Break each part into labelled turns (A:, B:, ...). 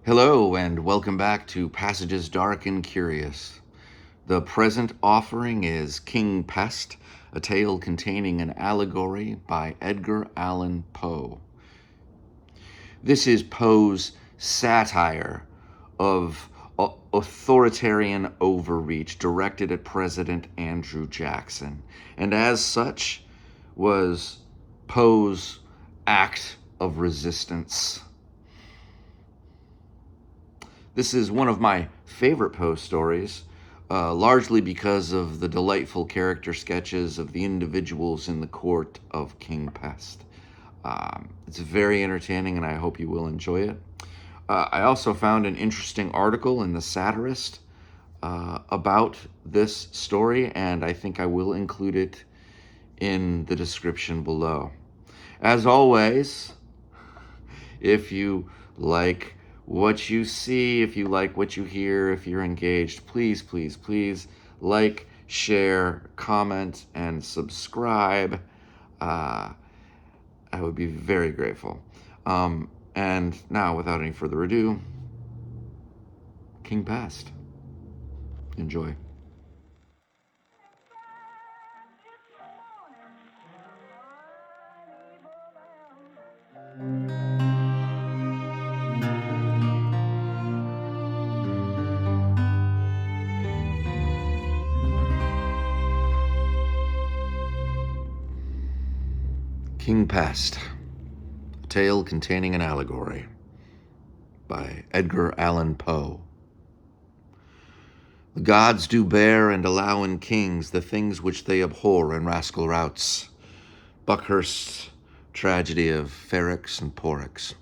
A: Hello, and welcome back to Passages Dark and Curious. The present offering is King Pest, a tale containing an allegory by Edgar Allan Poe. This is Poe's satire of authoritarian overreach directed at President Andrew Jackson, and as such was Poe's act of resistance. This is one of my favorite Poe stories, largely because of the delightful character sketches of the individuals in the court of King Pest. It's very entertaining, and I hope you will enjoy it. I also found an interesting article in the Satirist about this story, and I think I will include it in the description below. As always, if you like what you see, if you like what you hear, if you're engaged, please like, share, comment, and subscribe. I would be very grateful. And now, without any further ado, King Pest. Enjoy. King Pest, a tale containing an allegory, by Edgar Allan Poe. The gods do bear and allow in kings the things which they abhor in rascal routs. Buckhurst's tragedy of Ferrex and Porrex.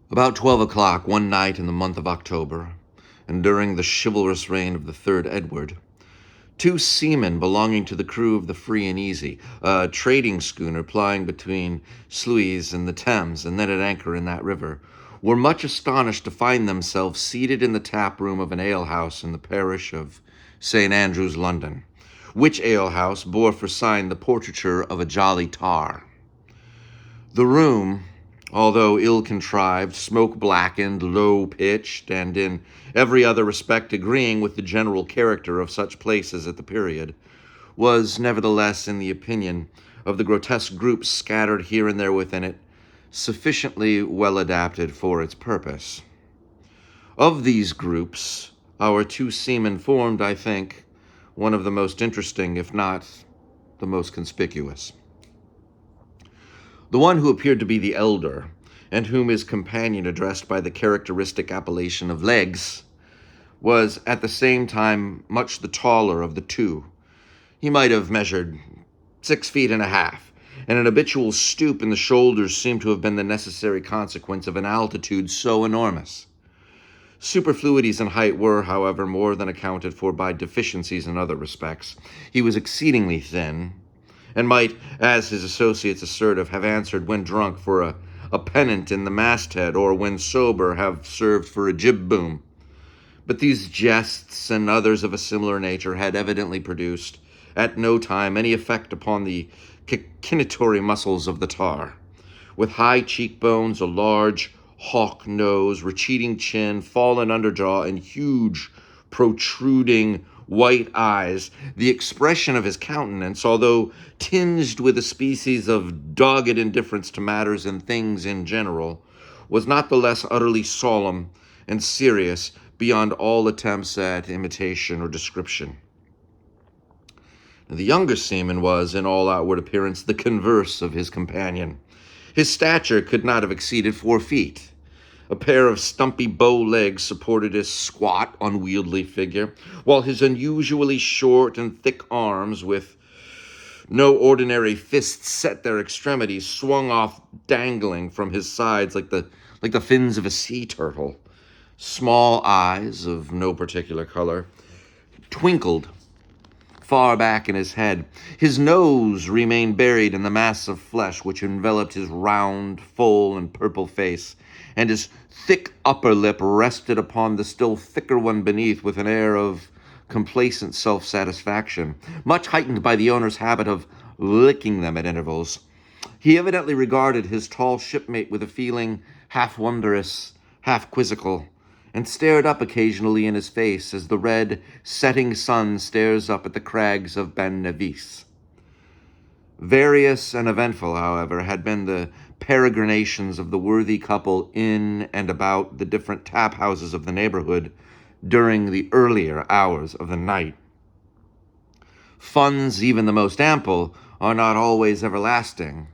A: About 12 o'clock one night in the month of October, and during the chivalrous reign of the third Edward, two seamen belonging to the crew of the Free and Easy, a trading schooner plying between Sluys and the Thames and then at anchor in that river, were much astonished to find themselves seated in the tap room of an alehouse in the parish of St. Andrews, London, which alehouse bore for sign the portraiture of a jolly tar. The room, although ill-contrived, smoke-blackened, low-pitched, and in every other respect agreeing with the general character of such places at the period, was nevertheless, in the opinion of the grotesque groups scattered here and there within it, sufficiently well adapted for its purpose. Of these groups, our two seamen formed, I think, one of the most interesting, if not the most conspicuous. The one who appeared to be the elder, and whom his companion addressed by the characteristic appellation of Legs, was at the same time much the taller of the two. He might have measured 6 feet and a half, and an habitual stoop in the shoulders seemed to have been the necessary consequence of an altitude so enormous. Superfluities in height were, however, more than accounted for by deficiencies in other respects. He was exceedingly thin, and might, as his associates assertive, have answered when drunk for a pennant in the masthead, or when sober have served for a jib-boom. But these jests and others of a similar nature had evidently produced, at no time, any effect upon the cachinnatory muscles of the tar. With high cheekbones, a large hawk nose, retreating chin, fallen underjaw, and huge, protruding white eyes, the expression of his countenance, although tinged with a species of dogged indifference to matters and things in general, was not the less utterly solemn and serious beyond all attempts at imitation or description. The younger seaman was, in all outward appearance, the converse of his companion. His stature could not have exceeded 4 feet. A pair of stumpy bow legs supported his squat, unwieldy figure, while his unusually short and thick arms, with no ordinary fists set their extremities, swung off dangling from his sides like the fins of a sea turtle. Small eyes, of no particular color, twinkled far back in his head. His nose remained buried in the mass of flesh which enveloped his round, full, and purple face, and his thick upper lip rested upon the still thicker one beneath with an air of complacent self-satisfaction, much heightened by the owner's habit of licking them at intervals. He evidently regarded his tall shipmate with a feeling half wondrous, half quizzical, and stared up occasionally in his face as the red, setting sun stares up at the crags of Ben Nevis. Various and eventful, however, had been the peregrinations of the worthy couple in and about the different tap houses of the neighborhood during the earlier hours of the night. Funds, even the most ample, are not always everlasting,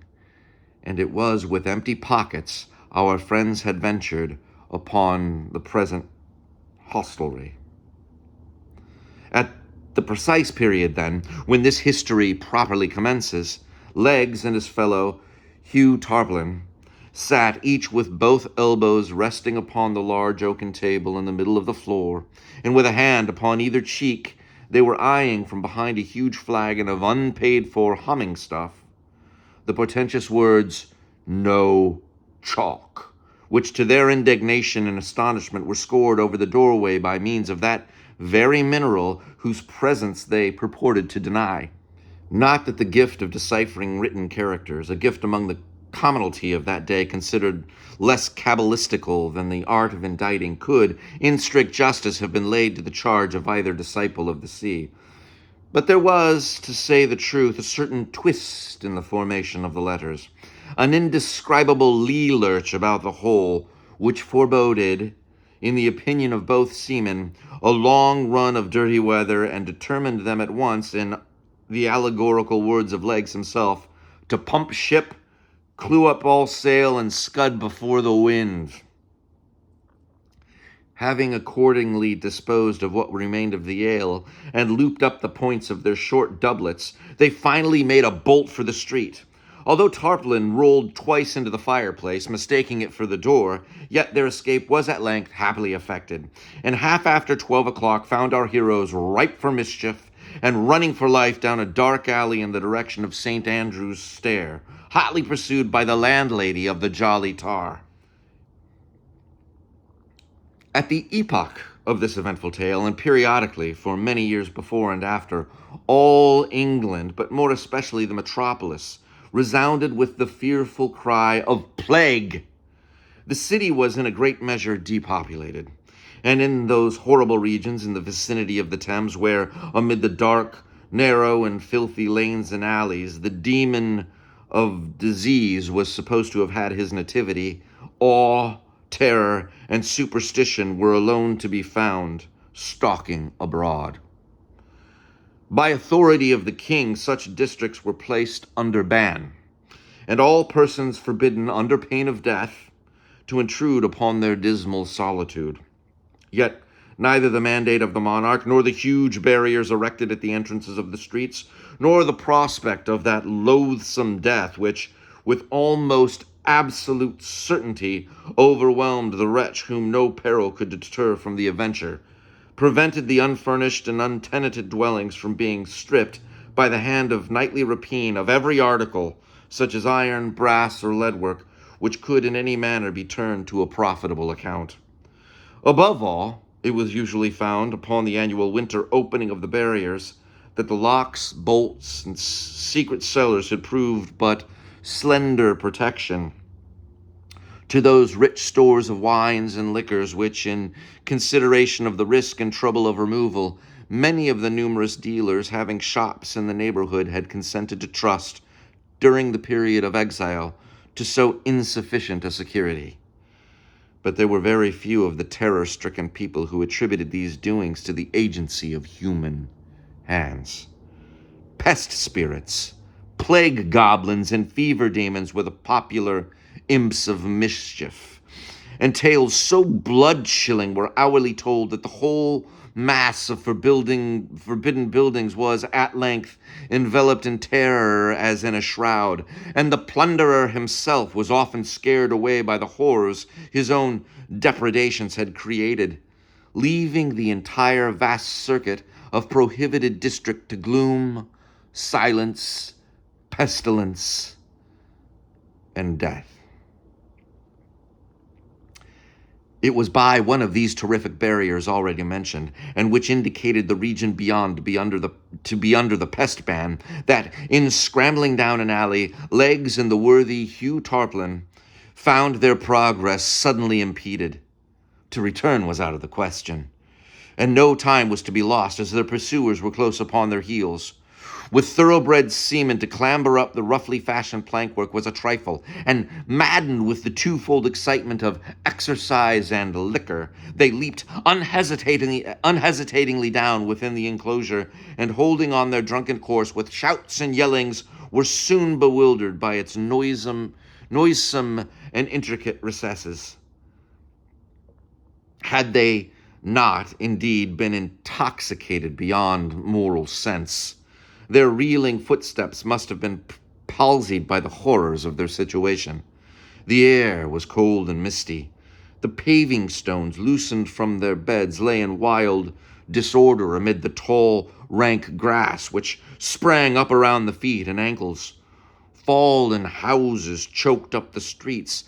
A: and it was with empty pockets our friends had ventured upon the present hostelry. At the precise period, then, when this history properly commences, Legs and his fellow, Hugh Tarpaulin, sat each with both elbows resting upon the large oaken table in the middle of the floor, and with a hand upon either cheek, they were eyeing from behind a huge flagon of unpaid-for humming stuff the portentous words, "No chalk," which to their indignation and astonishment were scored over the doorway by means of that very mineral whose presence they purported to deny. Not that the gift of deciphering written characters, a gift among the commonalty of that day considered less cabalistical than the art of inditing, could, in strict justice, have been laid to the charge of either disciple of the sea. But there was, to say the truth, a certain twist in the formation of the letters, an indescribable lee-lurch about the whole, which foreboded, in the opinion of both seamen, a long run of dirty weather, and determined them at once, in the allegorical words of Legs himself, to pump ship, clew up all sail, and scud before the wind. Having accordingly disposed of what remained of the ale, and looped up the points of their short doublets, they finally made a bolt for the street. Although Tarpaulin rolled twice into the fireplace, mistaking it for the door, yet their escape was at length happily effected, and half after 12 o'clock found our heroes ripe for mischief, and running for life down a dark alley in the direction of St. Andrew's Stair, hotly pursued by the landlady of the Jolly Tar. At the epoch of this eventful tale, and periodically for many years before and after, all England, but more especially the metropolis, resounded with the fearful cry of plague. The city was in a great measure depopulated, and in those horrible regions in the vicinity of the Thames where, amid the dark, narrow, and filthy lanes and alleys, the demon of disease was supposed to have had his nativity, awe, terror, and superstition were alone to be found stalking abroad. By authority of the king, such districts were placed under ban, and all persons forbidden under pain of death to intrude upon their dismal solitude. Yet neither the mandate of the monarch, nor the huge barriers erected at the entrances of the streets, nor the prospect of that loathsome death which, with almost absolute certainty, overwhelmed the wretch whom no peril could deter from the adventure, prevented the unfurnished and untenanted dwellings from being stripped by the hand of nightly rapine of every article, such as iron, brass, or leadwork, which could in any manner be turned to a profitable account. Above all, it was usually found, upon the annual winter opening of the barriers, that the locks, bolts, and secret cellars had proved but slender protection to those rich stores of wines and liquors which, in consideration of the risk and trouble of removal, many of the numerous dealers having shops in the neighborhood had consented to trust, during the period of exile, to so insufficient a security. But there were very few of the terror-stricken people who attributed these doings to the agency of human hands. Pest spirits, plague goblins, and fever demons were the popular imps of mischief, and tales so blood-chilling were hourly told that the whole mass of forbidden buildings was at length enveloped in terror as in a shroud, and the plunderer himself was often scared away by the horrors his own depredations had created, leaving the entire vast circuit of prohibited district to gloom, silence, pestilence, and death. It was by one of these terrific barriers already mentioned, and which indicated the region beyond to be under the pest ban, that, in scrambling down an alley, Legs and the worthy Hugh Tarpaulin found their progress suddenly impeded. To return was out of the question, and no time was to be lost, as their pursuers were close upon their heels. With thoroughbred seamen to clamber up the roughly fashioned plankwork was a trifle, and maddened with the twofold excitement of exercise and liquor, they leaped unhesitatingly down within the enclosure, and holding on their drunken course with shouts and yellings, were soon bewildered by its noisome and intricate recesses. Had they not, indeed, been intoxicated beyond moral sense, their reeling footsteps must have been palsied by the horrors of their situation. The air was cold and misty. The paving stones, loosened from their beds, lay in wild disorder amid the tall, rank grass which sprang up around the feet and ankles. Fallen houses choked up the streets.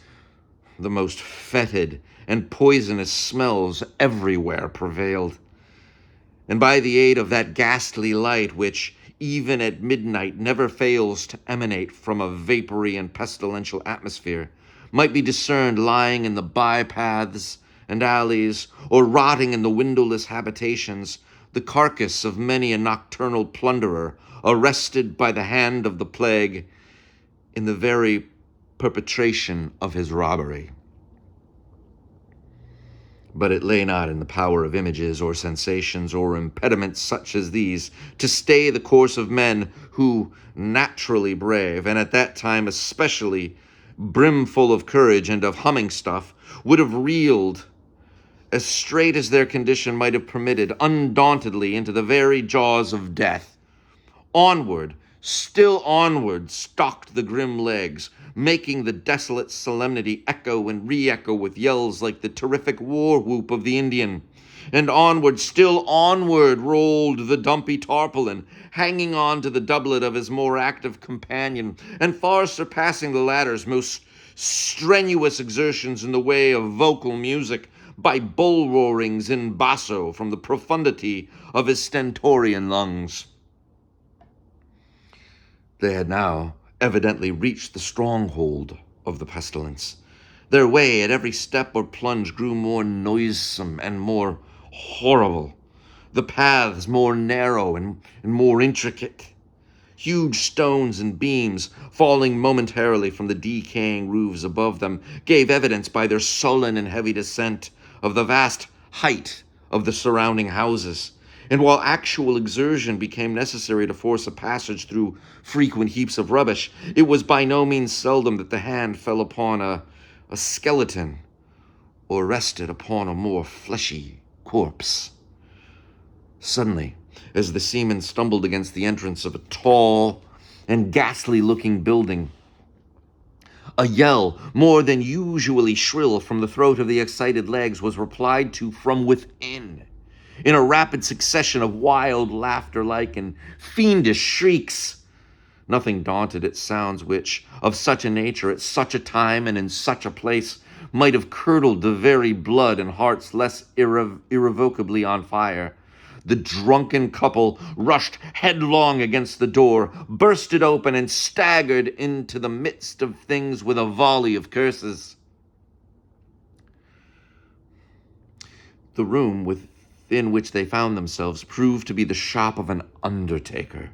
A: The most fetid and poisonous smells everywhere prevailed. And by the aid of that ghastly light which, even at midnight, never fails to emanate from a vapory and pestilential atmosphere, might be discerned lying in the bypaths and alleys, or rotting in the windowless habitations, the carcass of many a nocturnal plunderer, arrested by the hand of the plague in the very perpetration of his robbery. But it lay not in the power of images or sensations or impediments such as these to stay the course of men who, naturally brave, and at that time especially brimful of courage and of humming stuff, would have reeled as straight as their condition might have permitted, undauntedly into the very jaws of death. Onward, still onward, stalked the grim Legs, making the desolate solemnity echo and re-echo with yells like the terrific war whoop of the Indian. And onward, still onward, rolled the dumpy Tarpaulin, hanging on to the doublet of his more active companion, and far surpassing the latter's most strenuous exertions in the way of vocal music by bull-roarings in basso from the profundity of his stentorian lungs. They had now evidently reached the stronghold of the pestilence. Their way at every step or plunge grew more noisome and more horrible, the paths more narrow and more intricate. Huge stones and beams, falling momentarily from the decaying roofs above them, gave evidence by their sullen and heavy descent of the vast height of the surrounding houses. And while actual exertion became necessary to force a passage through frequent heaps of rubbish, it was by no means seldom that the hand fell upon a skeleton or rested upon a more fleshy corpse. Suddenly, as the seaman stumbled against the entrance of a tall and ghastly-looking building, a yell, more than usually shrill from the throat of the excited Legs, was replied to from within, in a rapid succession of wild laughter-like and fiendish shrieks. Nothing daunted at sounds which, of such a nature, at such a time and in such a place, might have curdled the very blood in hearts less irrevocably on fire. The drunken couple rushed headlong against the door, burst it open, and staggered into the midst of things with a volley of curses. The room within which they found themselves proved to be the shop of an undertaker.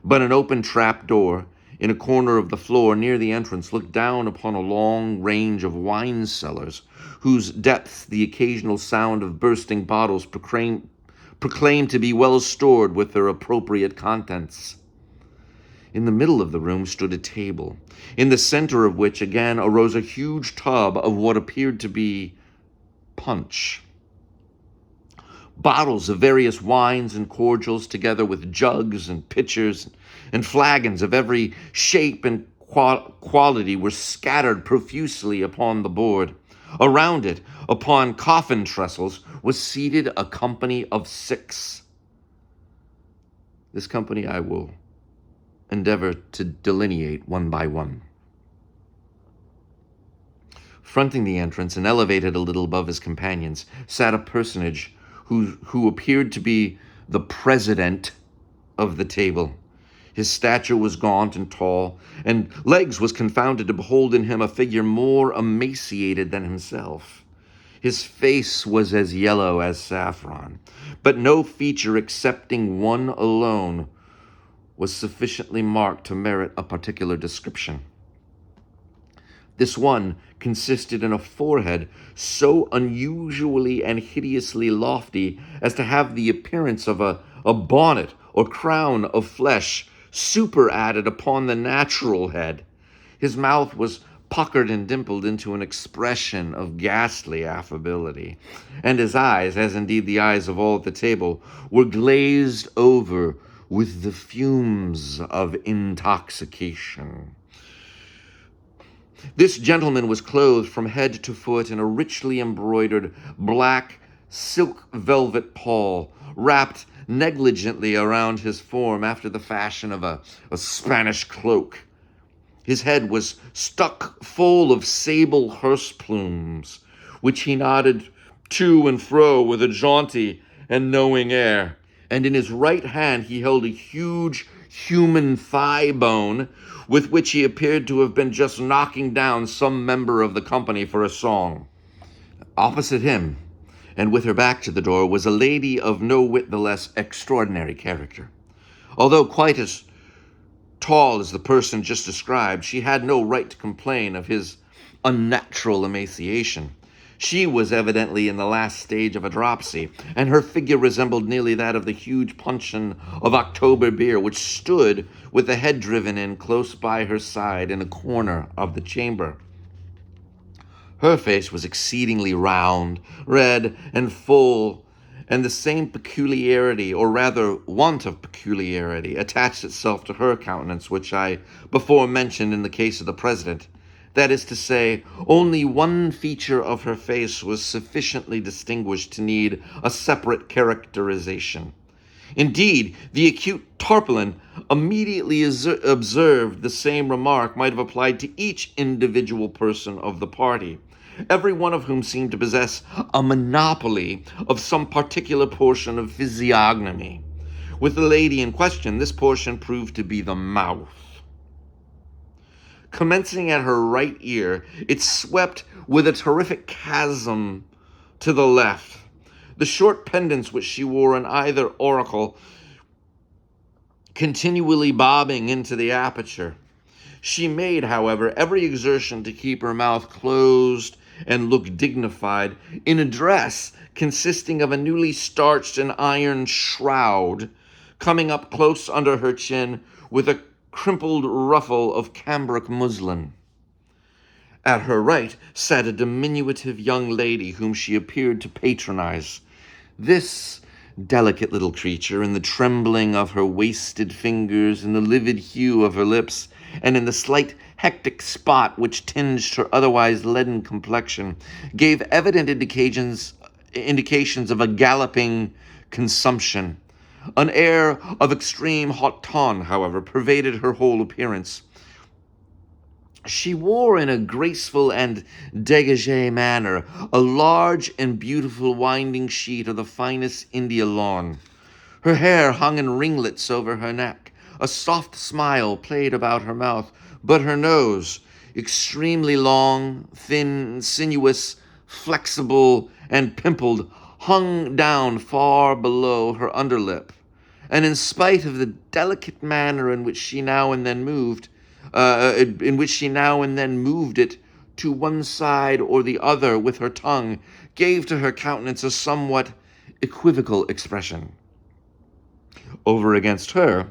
A: But an open trap door in a corner of the floor near the entrance looked down upon a long range of wine cellars, whose depths the occasional sound of bursting bottles proclaimed to be well stored with their appropriate contents. In the middle of the room stood a table, in the center of which again arose a huge tub of what appeared to be punch. Bottles of various wines and cordials, together with jugs and pitchers and flagons of every shape and quality, were scattered profusely upon the board. Around it, upon coffin trestles, was seated a company of 6. This company I will endeavor to delineate one by one. Fronting the entrance and elevated a little above his companions sat a personage who appeared to be the president of the table. His stature was gaunt and tall, and Legs was confounded to behold in him a figure more emaciated than himself. His face was as yellow as saffron, but no feature excepting one alone was sufficiently marked to merit a particular description. This one consisted in a forehead so unusually and hideously lofty as to have the appearance of a bonnet or crown of flesh superadded upon the natural head. His mouth was puckered and dimpled into an expression of ghastly affability, and his eyes, as indeed the eyes of all at the table, were glazed over with the fumes of intoxication. This gentleman was clothed from head to foot in a richly embroidered black silk velvet pall, wrapped negligently around his form after the fashion of a Spanish cloak. His head was stuck full of sable hearse plumes, which he nodded to and fro with a jaunty and knowing air, and in his right hand he held a huge human thigh bone with which he appeared to have been just knocking down some member of the company for a song. Opposite him, and with her back to the door, was a lady of no whit the less extraordinary character. Although quite as tall as the person just described, she had no right to complain of his unnatural emaciation. She was evidently in the last stage of a dropsy, and her figure resembled nearly that of the huge puncheon of October beer, which stood with the head driven in close by her side in a corner of the chamber. Her face was exceedingly round, red, and full, and the same peculiarity, or rather want of peculiarity, attached itself to her countenance which I before mentioned in the case of the president. That is to say, only one feature of her face was sufficiently distinguished to need a separate characterization. Indeed, the acute tarpaulin immediately observed the same remark might have applied to each individual person of the party, every one of whom seemed to possess a monopoly of some particular portion of physiognomy. With the lady in question, this portion proved to be the mouth. Commencing at her right ear, it swept with a terrific chasm to the left. The short pendants which she wore in either auricle continually bobbing into the aperture. She made, however, every exertion to keep her mouth closed and look dignified in a dress consisting of a newly starched and ironed shroud coming up close under her chin with a crimpled ruffle of cambric muslin. At her right sat a diminutive young lady whom she appeared to patronize. This delicate little creature, in the trembling of her wasted fingers, in the livid hue of her lips, and in the slight hectic spot which tinged her otherwise leaden complexion, gave evident indications of a galloping consumption. An air of extreme haut ton, however, pervaded her whole appearance. She wore in a graceful and dégagé manner a large and beautiful winding sheet of the finest India lawn. Her hair hung in ringlets over her neck. A soft smile played about her mouth, but her nose, extremely long, thin, sinuous, flexible, and pimpled, hung down far below her underlip, and in spite of the delicate manner in which she now and then moved it to one side or the other with her tongue, gave to her countenance a somewhat equivocal expression. Over against her,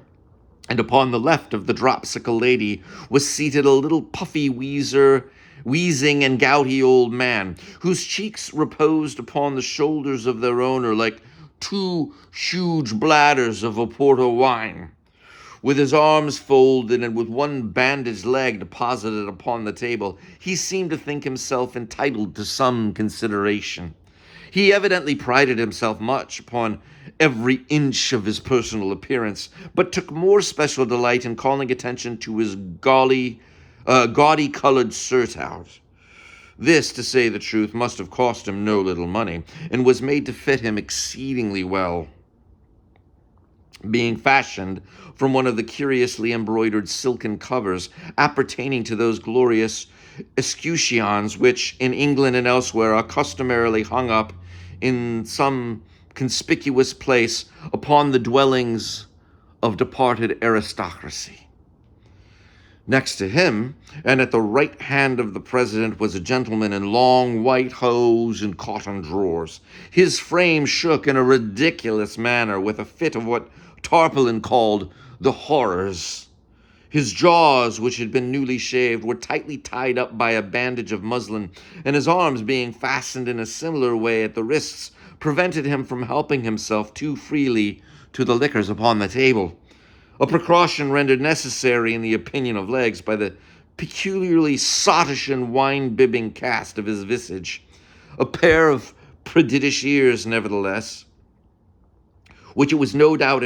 A: and upon the left of the dropsical lady, was seated a little puffy wheezing and gouty old man, whose cheeks reposed upon the shoulders of their owner like two huge bladders of Oporto wine. With his arms folded and with one bandaged leg deposited upon the table, he seemed to think himself entitled to some consideration. He evidently prided himself much upon every inch of his personal appearance, but took more special delight in calling attention to his gaudy-colored surtout. This, to say the truth, must have cost him no little money, and was made to fit him exceedingly well, being fashioned from one of the curiously embroidered silken covers appertaining to those glorious escutcheons which, in England and elsewhere, are customarily hung up in some conspicuous place upon the dwellings of departed aristocracy. Next to him, and at the right hand of the president, was a gentleman in long white hose and cotton drawers. His frame shook in a ridiculous manner with a fit of what Tarpaulin called the horrors. His jaws, which had been newly shaved, were tightly tied up by a bandage of muslin, and his arms, being fastened in a similar way at the wrists, prevented him from helping himself too freely to the liquors upon the table, a precaution rendered necessary, in the opinion of Legges, by the peculiarly sottish and wine-bibbing cast of his visage. A pair of prodigious ears, nevertheless, which it was no doubt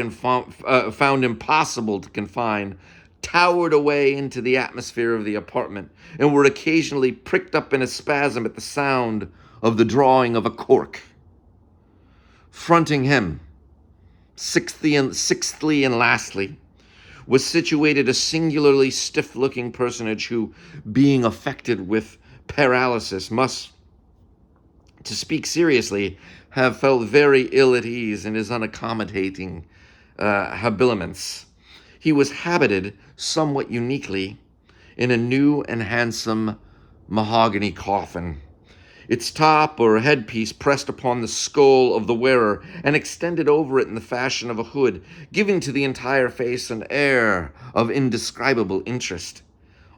A: found impossible to confine, towered away into the atmosphere of the apartment, and were occasionally pricked up in a spasm at the sound of the drawing of a cork. Fronting him, sixthly and lastly, was situated a singularly stiff-looking personage who, being affected with paralysis, must, to speak seriously, have felt very ill at ease in his unaccommodating habiliments. He was habited somewhat uniquely in a new and handsome mahogany coffin, its top or headpiece pressed upon the skull of the wearer and extended over it in the fashion of a hood, giving to the entire face an air of indescribable interest.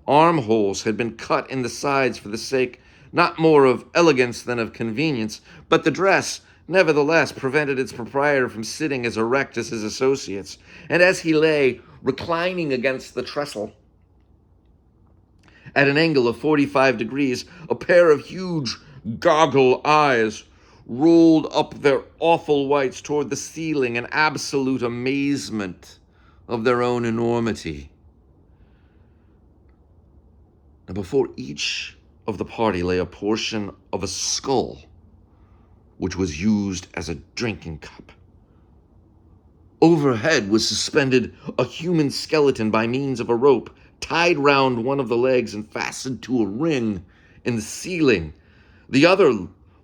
A: Armholes had been cut in the sides for the sake not more of elegance than of convenience, but the dress nevertheless prevented its proprietor from sitting as erect as his associates, and as he lay reclining against the trestle at an angle of 45 degrees, a pair of huge goggle eyes rolled up their awful whites toward the ceiling in absolute amazement of their own enormity. Now, before each of the party lay a portion of a skull, which was used as a drinking cup. Overhead was suspended a human skeleton by means of a rope tied round one of the legs and fastened to a ring in the ceiling. The other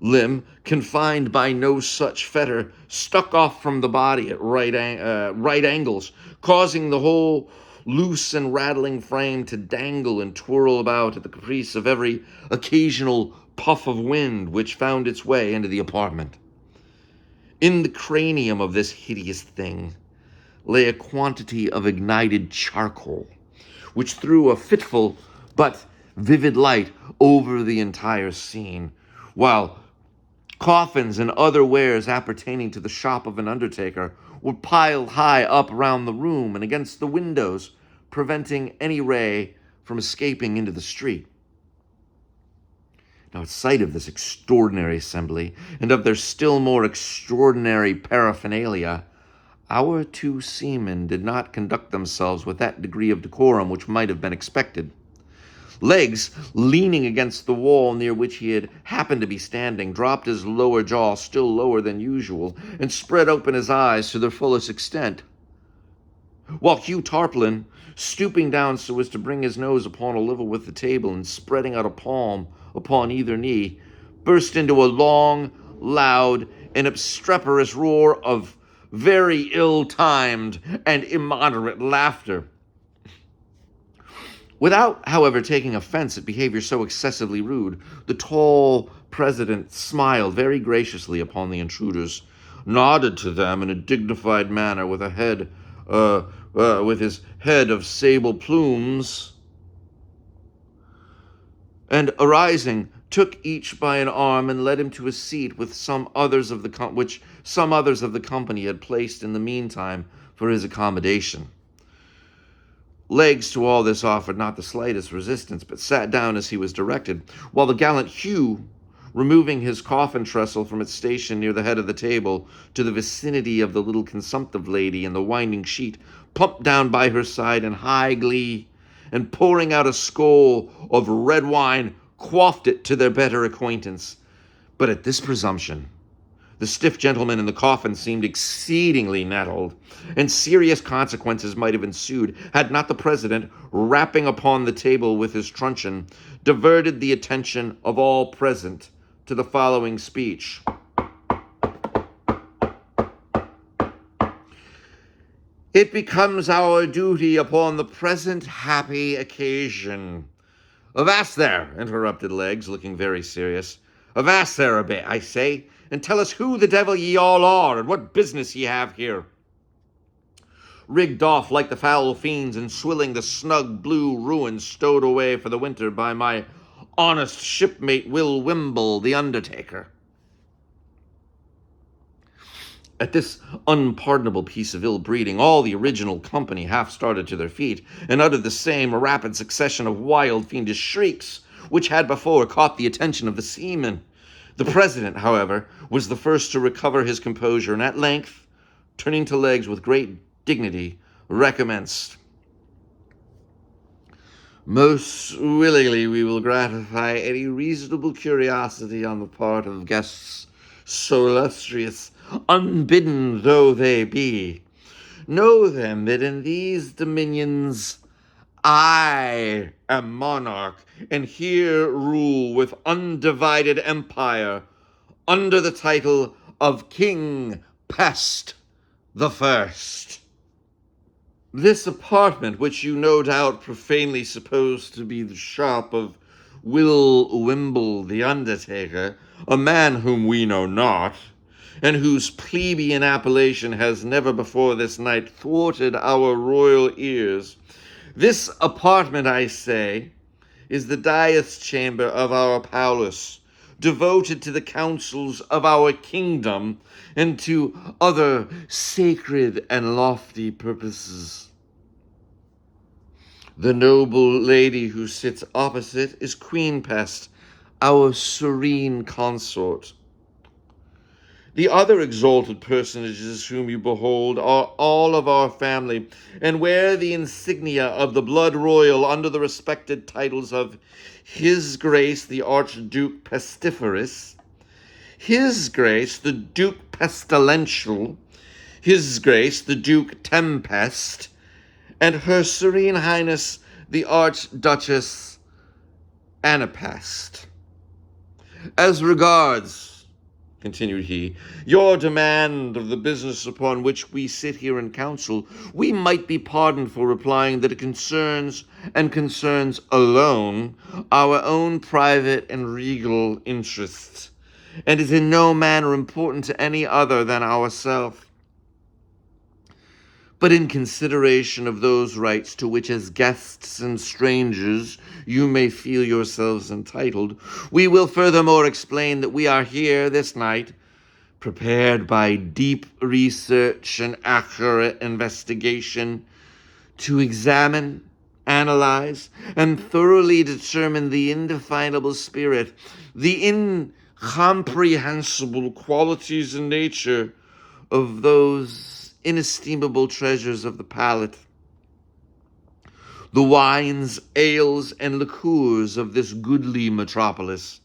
A: limb, confined by no such fetter, stuck off from the body at right angles, causing the whole loose and rattling frame to dangle and twirl about at the caprice of every occasional puff of wind which found its way into the apartment. In the cranium of this hideous thing lay a quantity of ignited charcoal, which threw a fitful but vivid light over the entire scene, while coffins and other wares appertaining to the shop of an undertaker were piled high up round the room and against the windows, preventing any ray from escaping into the street. Now, at sight of this extraordinary assembly, and of their still more extraordinary paraphernalia, our two seamen did not conduct themselves with that degree of decorum which might have been expected. Legges, leaning against the wall near which he had happened to be standing, dropped his lower jaw still lower than usual, and spread open his eyes to their fullest extent, while Hugh Tarpaulin, stooping down so as to bring his nose upon a level with the table and spreading out a palm upon either knee, burst into a long, loud, and obstreperous roar of very ill-timed and immoderate laughter. Without, however, taking offense at behavior so excessively rude, the tall president smiled very graciously upon the intruders, nodded to them in a dignified manner with his head of sable plumes, and arising, took each by an arm and led him to a seat with some others of the company had placed in the meantime for his accommodation. Legges to all this offered not the slightest resistance, but sat down as he was directed, while the gallant Hugh, removing his coffin trestle from its station near the head of the table to the vicinity of the little consumptive lady in the winding sheet, plumped down by her side in high glee, and pouring out a skull of red wine, quaffed it to their better acquaintance. But at this presumption, the stiff gentleman in the coffin seemed exceedingly nettled, and serious consequences might have ensued had not the president, rapping upon the table with his truncheon, diverted the attention of all present to the following speech. It becomes our duty upon the present happy occasion. Avast there, interrupted Legs, looking very serious. Avast there a bit, I say, and tell us who the devil ye all are, and what business ye have here. Rigged off like the foul fiends, and swilling the snug blue ruin stowed away for the winter by my honest shipmate Will Wimble, the undertaker. At this unpardonable piece of ill-breeding, all the original company half started to their feet, and uttered the same rapid succession of wild, fiendish shrieks, which had before caught the attention of the seamen. The president, however, was the first to recover his composure, and at length, turning to Legs with great dignity, recommenced. Most willingly we will gratify any reasonable curiosity on the part of guests so illustrious, unbidden though they be. Know then that in these dominions I am monarch, and here rule with undivided empire, under the title of King Pest the First. This apartment, which you no doubt profanely suppose to be the shop of Will Wimble the undertaker, a man whom we know not, and whose plebeian appellation has never before this night thwarted our royal ears. This apartment, I say, is the dais chamber of our palace, devoted to the councils of our kingdom and to other sacred and lofty purposes. The noble lady who sits opposite is Queen Pest, our serene consort. The other exalted personages whom you behold are all of our family, and wear the insignia of the blood royal under the respected titles of His Grace the Archduke Pestiferous, His Grace the Duke Pestilential, His Grace the Duke Tempest, and Her Serene Highness the Archduchess Anapest. As regards, continued he, your demand of the business upon which we sit here in council, we might be pardoned for replying that it concerns, and concerns alone, our own private and regal interests, and is in no manner important to any other than ourselves. But in consideration of those rights to which as guests and strangers you may feel yourselves entitled, we will furthermore explain that we are here this night, prepared by deep research and accurate investigation, to examine, analyze, and thoroughly determine the indefinable spirit, the incomprehensible qualities and nature of those inestimable treasures of the palate, the wines, ales, and liqueurs of this goodly metropolis,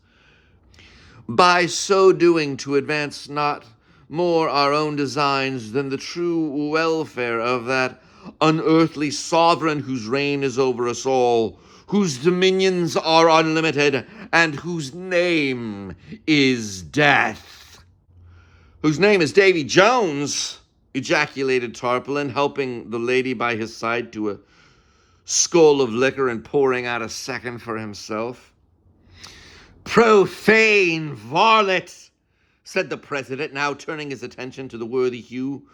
A: by so doing to advance not more our own designs than the true welfare of that unearthly sovereign whose reign is over us all, whose dominions are unlimited, and whose name is death. Whose name is Davy Jones, ejaculated Tarpaulin, helping the lady by his side to a skull of liquor and pouring out a second for himself. Profane varlet, said the president, now turning his attention to the worthy Hugh.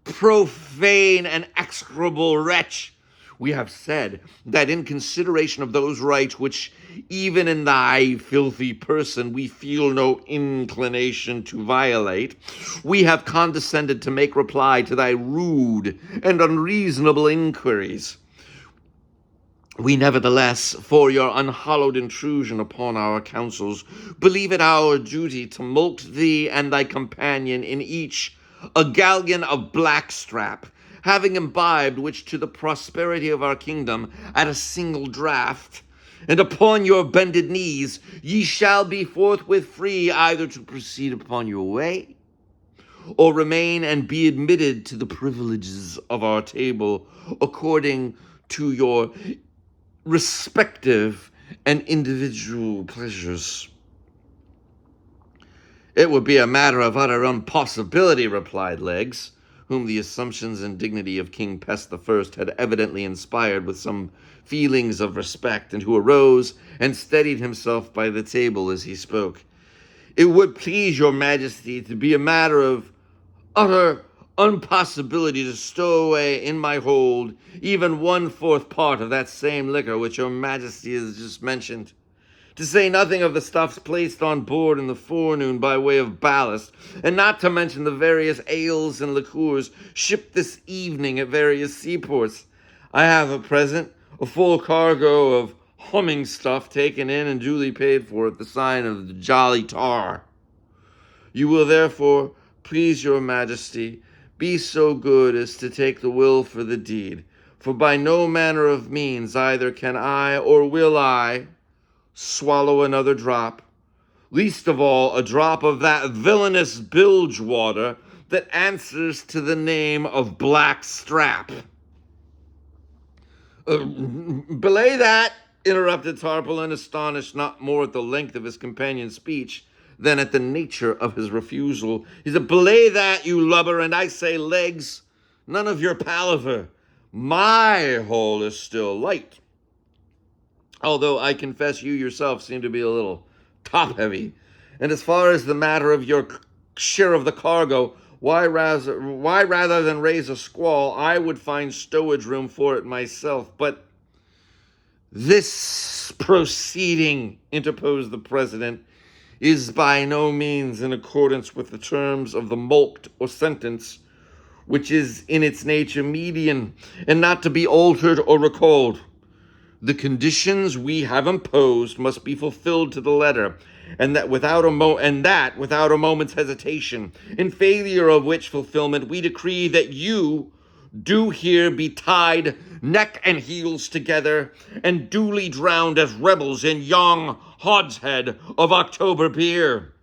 A: Profane and execrable wretch, we have said that in consideration of those rights which even in thy filthy person we feel no inclination to violate, we have condescended to make reply to thy rude and unreasonable inquiries. We nevertheless, for your unhallowed intrusion upon our counsels, believe it our duty to mulct thee and thy companion in each a galleon of blackstrap, having imbibed which to the prosperity of our kingdom at a single draught, and upon your bended knees ye shall be forthwith free either to proceed upon your way, or remain and be admitted to the privileges of our table according to your respective and individual pleasures. It would be a matter of utter impossibility, replied Legs, whom the assumptions and dignity of King Pest I had evidently inspired with some feelings of respect, and who arose and steadied himself by the table as he spoke. It would please your majesty to be a matter of utter impossibility to stow away in my hold even 1/4 part of that same liquor which your majesty has just mentioned, to say nothing of the stuffs placed on board in the forenoon by way of ballast, and not to mention the various ales and liqueurs shipped this evening at various seaports. I have at present a full cargo of humming stuff taken in and duly paid for at the sign of the Jolly Tar. You will therefore, please your majesty, be so good as to take the will for the deed, for by no manner of means either can I or will I swallow another drop, least of all a drop of that villainous bilge water that answers to the name of Black Strap. Belay that, interrupted Tarpaulin, astonished not more at the length of his companion's speech than at the nature of his refusal. He said, belay that, you lubber, and I say, Legs, none of your palaver. My haul is still light, although I confess you yourself seem to be a little top-heavy. And as far as the matter of your share of the cargo, why rather than raise a squall, I would find stowage room for it myself. But this proceeding, interposed the president, is by no means in accordance with the terms of the mulct or sentence, which is in its nature median, and not to be altered or recalled. The conditions we have imposed must be fulfilled to the letter, and that without a moment's hesitation, in failure of which fulfillment we decree that you do here be tied neck and heels together and duly drowned as rebels in young hogshead of October beer.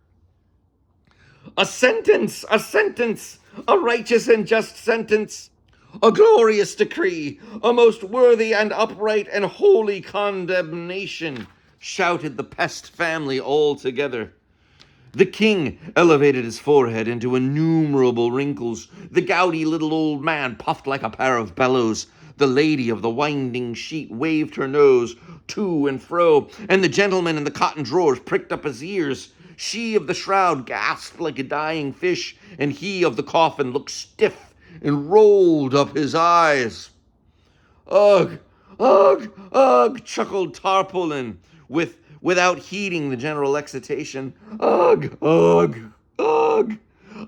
A: A sentence, a righteous and just sentence, a glorious decree, a most worthy and upright and holy condemnation, shouted the Pest family all together. The king elevated his forehead into innumerable wrinkles. The gouty little old man puffed like a pair of bellows. The lady of the winding sheet waved her nose to and fro, and the gentleman in the cotton drawers pricked up his ears. She of the shroud gasped like a dying fish, and he of the coffin looked stiff and rolled up his eyes. Ugh, ugh, ugh, chuckled Tarpaulin, without heeding the general excitation. Ugh, ugh, ugh,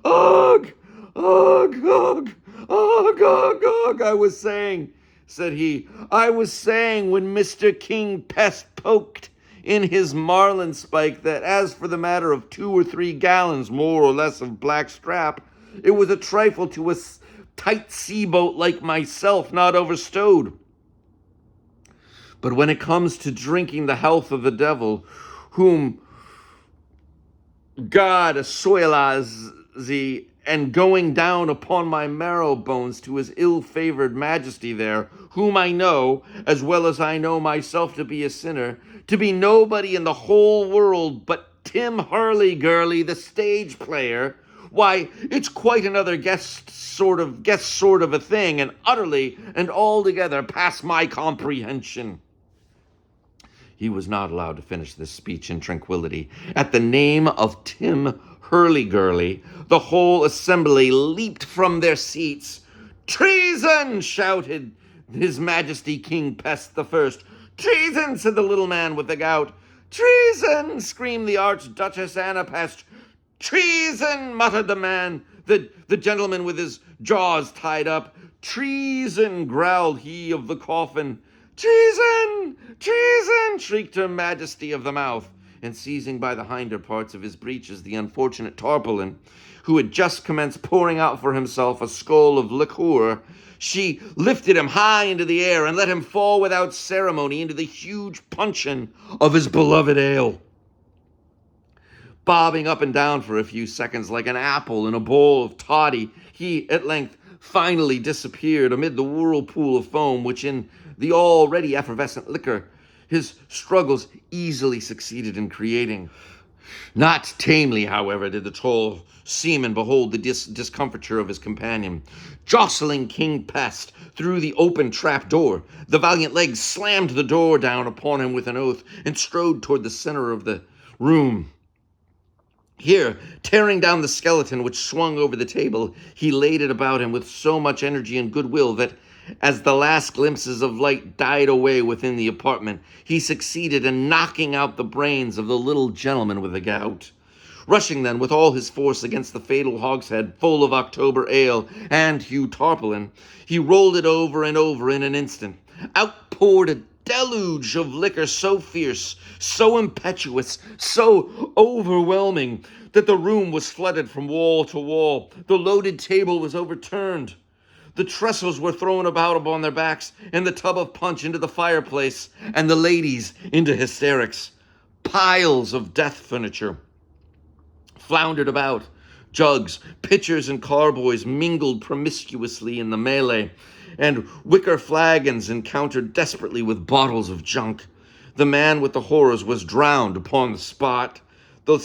A: ugh, ugh, ugh, ugh, ugh, ugh, I was saying, said he, I was saying when Mr. King Pest poked in his marlinspike that as for the matter of 2 or 3 gallons more or less of black strap, it was a trifle to a tight sea-boat like myself, not overstowed. But when it comes to drinking the health of the devil, whom God assoilaz thee, and going down upon my marrow bones to his ill-favored majesty there, whom I know, as well as I know myself to be a sinner, to be nobody in the whole world but Tim Hurlygurly, the stage player, why, it's quite another guest sort of a thing, and utterly and altogether past my comprehension. He was not allowed to finish this speech in tranquility. At the name of Tim Hurlygurly, the whole assembly leaped from their seats. Treason! Shouted His Majesty King Pest I. Treason! Said the little man with the gout. Treason! Screamed the Archduchess Anna Pest. Treason! Muttered the man, the gentleman with his jaws tied up. Treason! Growled he of the coffin. Treason! Treason! Shrieked Her Majesty of the Mouth. and seizing by the hinder parts of his breeches the unfortunate tarpaulin, who had just commenced pouring out for himself a skull of liqueur, she lifted him high into the air and let him fall without ceremony into the huge puncheon of his beloved ale. Bobbing up and down for a few seconds like an apple in a bowl of toddy, he at length finally disappeared amid the whirlpool of foam which, in the already effervescent liquor, his struggles easily succeeded in creating. Not tamely, however, did the tall seaman behold the discomfiture of his companion. Jostling King Pest through the open trap-door, the valiant Legs slammed the door down upon him with an oath and strode toward the center of the room. Here, tearing down the skeleton which swung over the table, he laid it about him with so much energy and goodwill that, as the last glimpses of light died away within the apartment, he succeeded in knocking out the brains of the little gentleman with the gout. Rushing then with all his force against the fatal hogshead full of October ale and Hugh Tarpaulin, he rolled it over and over in an instant. Out poured a deluge of liquor so fierce, so impetuous, so overwhelming, that the room was flooded from wall to wall. The loaded table was overturned. The trestles were thrown about upon their backs, and the tub of punch into the fireplace, and the ladies into hysterics. Piles of death furniture floundered about. Jugs, pitchers, and carboys mingled promiscuously in the melee, and wicker flagons encountered desperately with bottles of junk. The man with the horrors was drowned upon the spot. The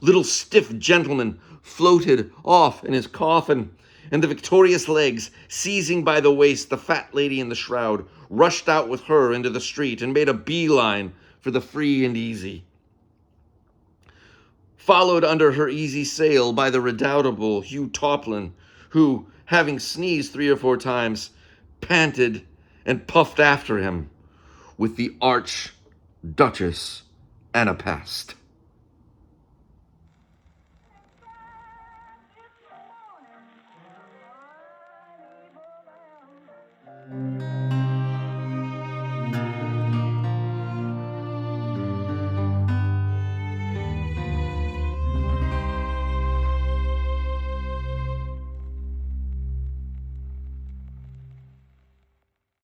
A: little stiff gentleman floated off in his coffin, and the victorious Legs, seizing by the waist the fat lady in the shroud, rushed out with her into the street and made a beeline for the free and easy. Followed under her easy sail by the redoubtable Hugh Tarpaulin, who, having sneezed 3 or 4 times, panted and puffed after him with the Archduchess Anna Pest.